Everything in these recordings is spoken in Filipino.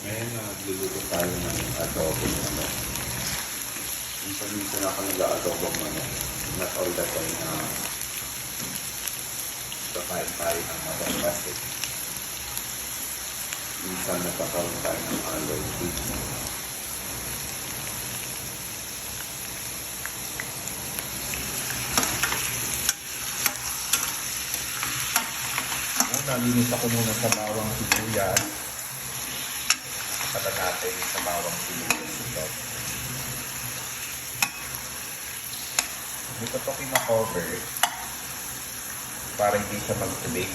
Ngayon na nagluluto tayo ng adobo ng ano. Minsan ako nag-adobo ng ano. Not all the time na kakain tayo ng manok kasi minsan nagkakaroon tayo ng allergy. Nalinis ako muna sa bawang sibuyas. Pata natin sa bawang sibuyas ito. Dito ito kina-cover para hindi siya mag-tubig.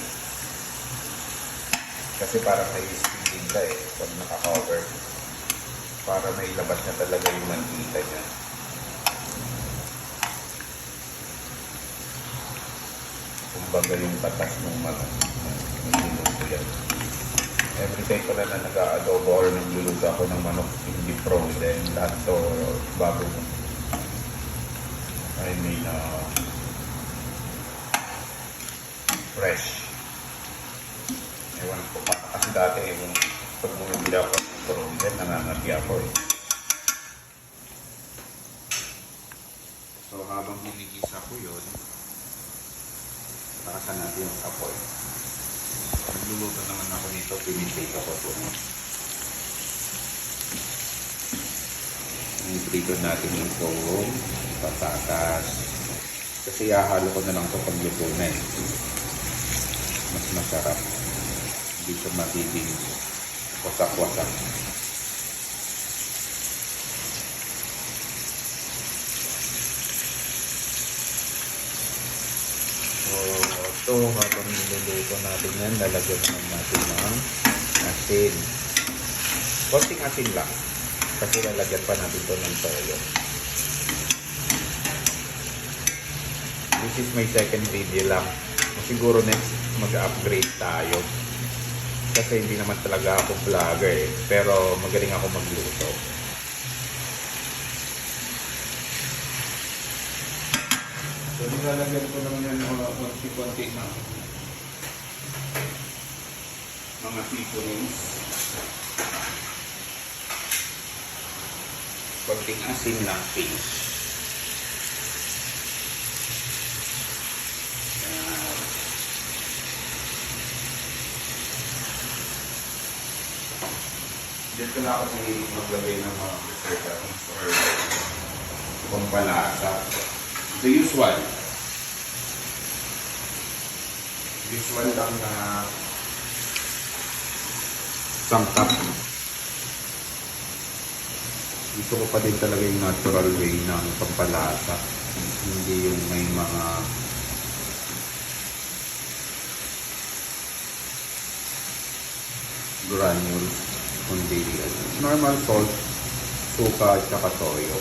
Kasi parang may steaming ka pag naka-cover. Para may labas na talaga yung mantika niya. Kumbaga yung batas ng manok. Every time pala na nag-adobo or nagluluto ako ng manok hindi frozen, lahat to bago I mean fresh. Ewan ko pa kasi dati yung pag bumibili ako ng frozen nangangati ako So habang hinigisa ko yun, takasan natin yung apoy. Nagluluto naman ako nito, pinintake ako po. Iprito natin yung kong, patatas. Kasi ihahalo ko na lang ito pag luto na Mas masarap. Hindi siya magiging wasak-wasak. So, habang niluluto natin yan, lalagyan naman natin ng asin. Konting asin lang. Kasi lalagyan pa natin ito ng toyo. This is my second video lang. Siguro next mag-upgrade tayo. Kasi hindi naman talaga ako vlogger Pero magaling ako magluto. So, nilalagyan ko lang yan konti-konti na mga seasonings. Konting asin lang, fish. Diyan ko na ako maglagay ng mga preservatives or pampalasa. The usual. Usual lang na sangkap. Gusto ko pa din talaga yung natural way ng pampalasa. Hindi yung may mga granules. Kundi normal salt, suka at saka toyo.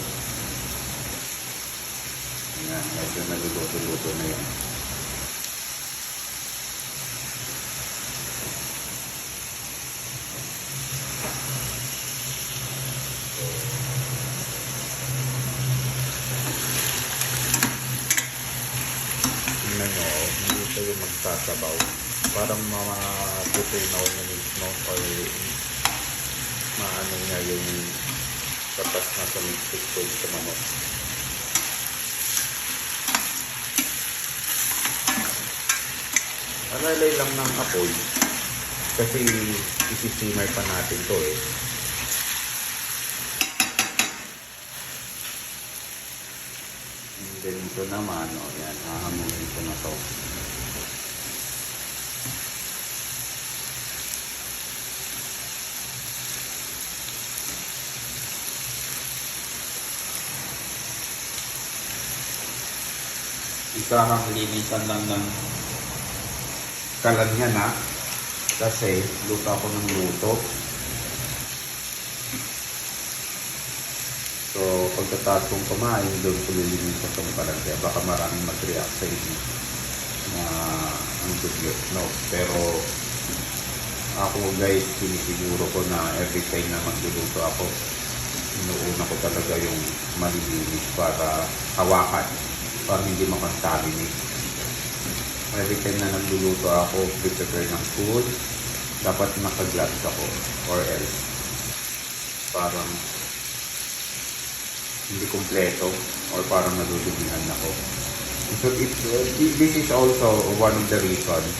Ayan, medyo naluluto-luto na yan. Tingnan nyo, hindi tayo magsasabaw. Parang matutunaw na mismo or maano niya yung kapas na sa mixed food sa manok. Alalay lang ng apoy kasi isi-simmer pa natin to And then ito naman, yan, hahangunin ko na to. Isahang linisan lang ng kalan niya na kasi luto ako ng luto. So pagkatapos kong kumain, doon ko lilinisan itong kalan kaya baka maraming mag-react sa inyo na ang dugyot, no? Pero ako guys, sinisiguro ko na every time na magluluto ako, inuuna ko talaga yung malilinis para hawakan, para hindi makontaminate. Every time na nagluluto ako, prepare ng food, dapat naka-gloves ako or else parang hindi kumpleto or parang nadudumihan ako. So this is also one of the reasons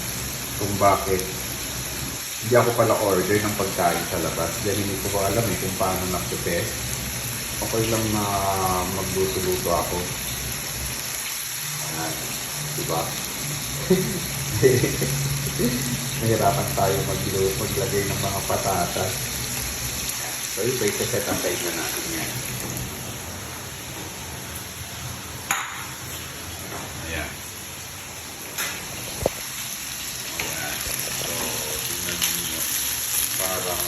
kung bakit hindi ako pala order ng pagkain sa labas. Dahil hindi ko pa alam kung paano nag-prepare. Okay lang na magluto-luto ako. Ayan. Diba? Nahirapan tayo maglagay ng mga patatas. So ito, set aside na natin yan. Ayan. Ayan. So, tingnan niyo. Parang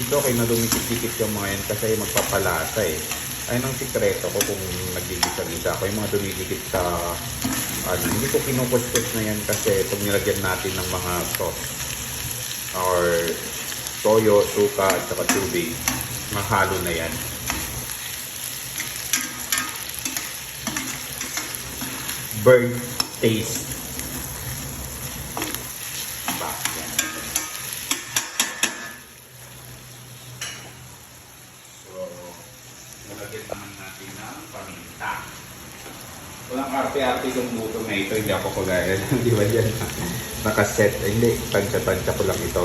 ito okay na dumikit-dikit yung mga yan kasi magpapalasa eh. Ayun ang sikreto ko kung nagigisa-gisa ako. Yung mga dumidikit sa hindi ko kinukuskus na yan kasi pag nilagyan natin ng mga sauce or toyo, suka at saka tubig, mahalo na yan. Burnt taste. Nalagyan naman natin ng paminta. Walang arte-arte yung buto na ito. Hindi ako kagaya. Di ba yan? Nakaset. Hindi. Tansya-tansya ko lang ito.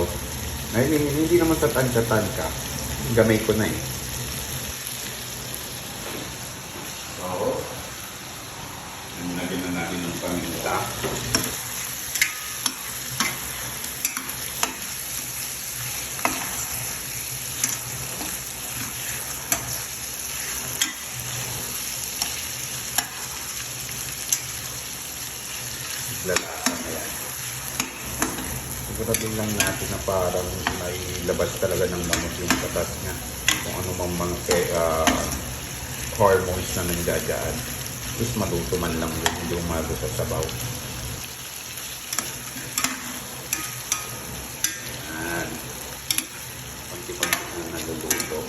Hindi naman sa tansya-tansya. Gamay ko na eh. So, nalagyan na natin ng paminta. Lalasa na yan. Siguraduhin lang natin na parang may labas talaga ng manok yung katas niya. Kung ano mang mga hormones na nandiyan. Is maluto man lang yun, hindi umago sa sabaw. Yan. Panti-panti na naluluto.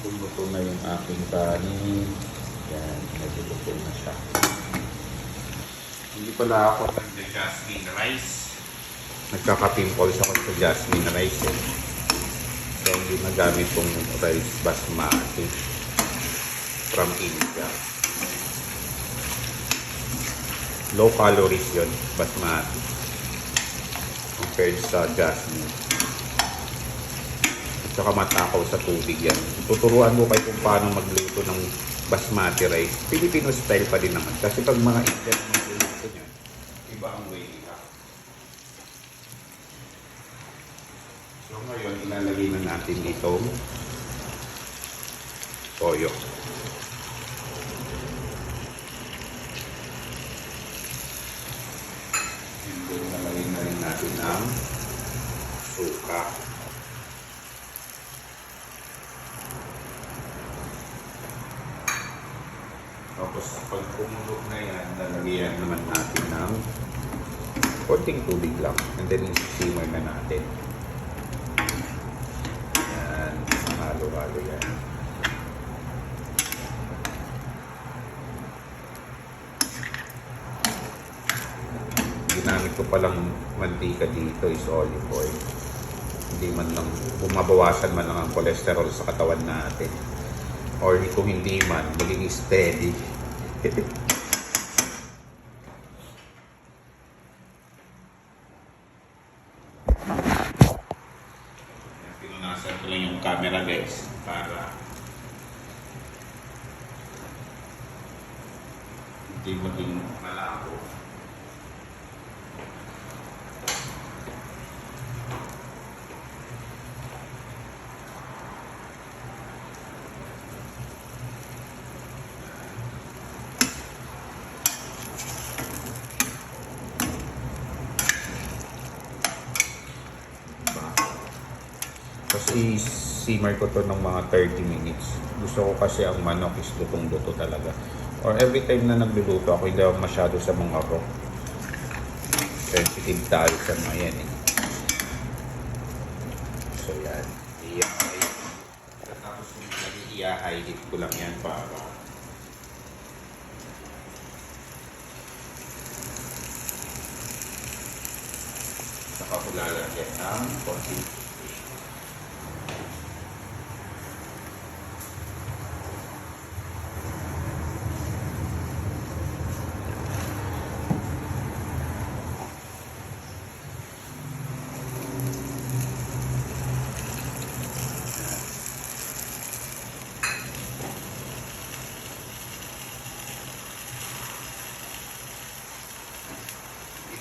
Luto na yung aking kanin. Yan, nagluto na siya. Hindi pala ako nag-jasmine rice. Nagkaka-pimples ako sa jasmine rice eh. So, hindi nagamit kong rice basmati from India. Low calories yun, basmati. Compared sa jasmine. Saka matakaw sa tubig yan. Tuturuan mo kayo kung paano magluto ng basmati rice. Filipino style pa din naman. Kasi pag mga Indian magluluto niyan, iba ang way nila. So ngayon, ilalagay na natin dito toyo. And then, ilalagay na rin natin ang suka. Tapos pag kumulo na yan, lalagyan naman natin ng konting tubig lang. And then simmer na natin. Yan, halo-halo yan. Ginamit ko palang mantika dito is olive oil. Hindi man lang, bumabawasan man lang ang cholesterol sa katawan natin. Or kung hindi man, magiging steady. Pinunasan ko lang yung camera guys para hindi maging malabo. Tapos simmer ko to ng mga 30 minutes. Gusto ko kasi ang manok is lutong-luto talaga. Or every time na nagluluto ako, hindi ako masyado sa mga raw. Sensitive tayo sa mga yan eh. So yan, tapos i-high-heat ko lang yan para saka ko lalagyan ng konti.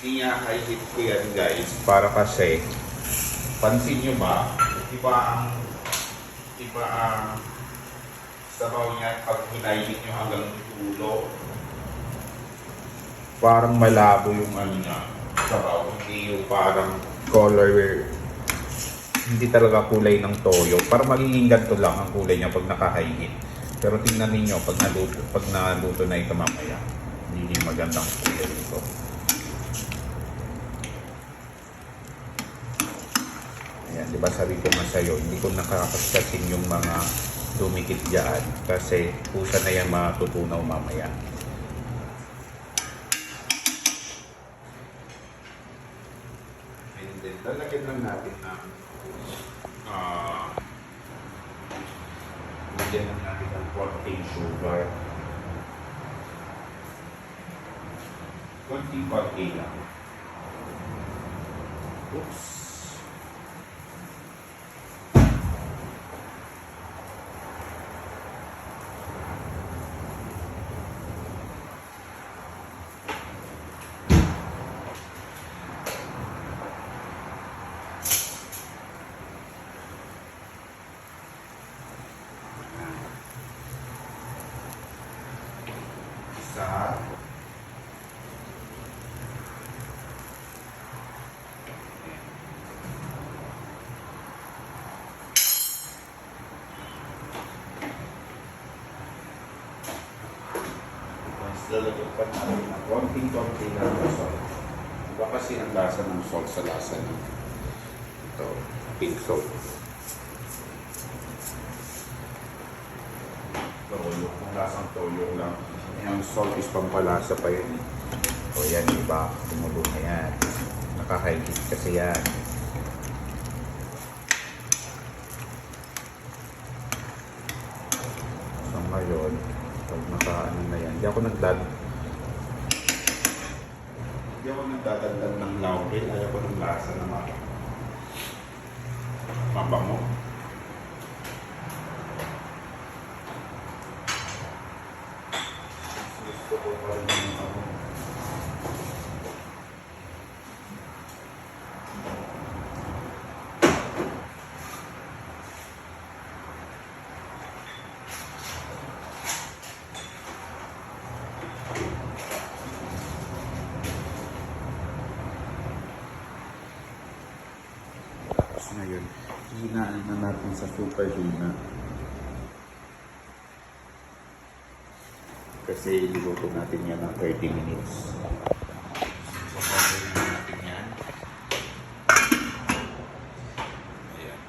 Ini-high-heat ko yan guys para kasi pansin nyo ba iba ang sabaw niya pag hinahit nyo hanggang dulo parang malabo yung ano niya sabaw, hindi yung parang color, hindi talaga kulay ng toyo, parang magiging ganito lang ang kulay niya pag naka-high-heat. Pero tingnan niyo pag naluto na ito mamaya, hindi magandang kulay ito. Ayan, di ba sabi ko nga sa'yo, hindi ko nakakaskasin yung mga dumikit dyan kasi kusa na yan matutunaw mamaya. And then, lalagyan lang natin ng lagyan lang natin ng konting sugar. Konti lang. Oops. Isa. Lalagyan pa natin ng konting-konti lang ng salt. Iba kasi ang lasa ng salt sa lasa ng ito, pink salt. Toyo, kung lasang toyo lang. Yung salt is pampalasa pa yun. O yan, iba, tumulo na yan. Nakakaigit kasi yan. So ngayon, pag nakaano na yan, hindi ako nagdadagdag ng laurel. Ayaw ko ng lasa na mabango. Gusto ko pa rin yung ngayon, hinaan na natin sa super hina. Kasi iluto natin yan ng 30 minutes. Papaboyin natin yan. Ayan.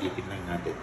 Silipin lang natin.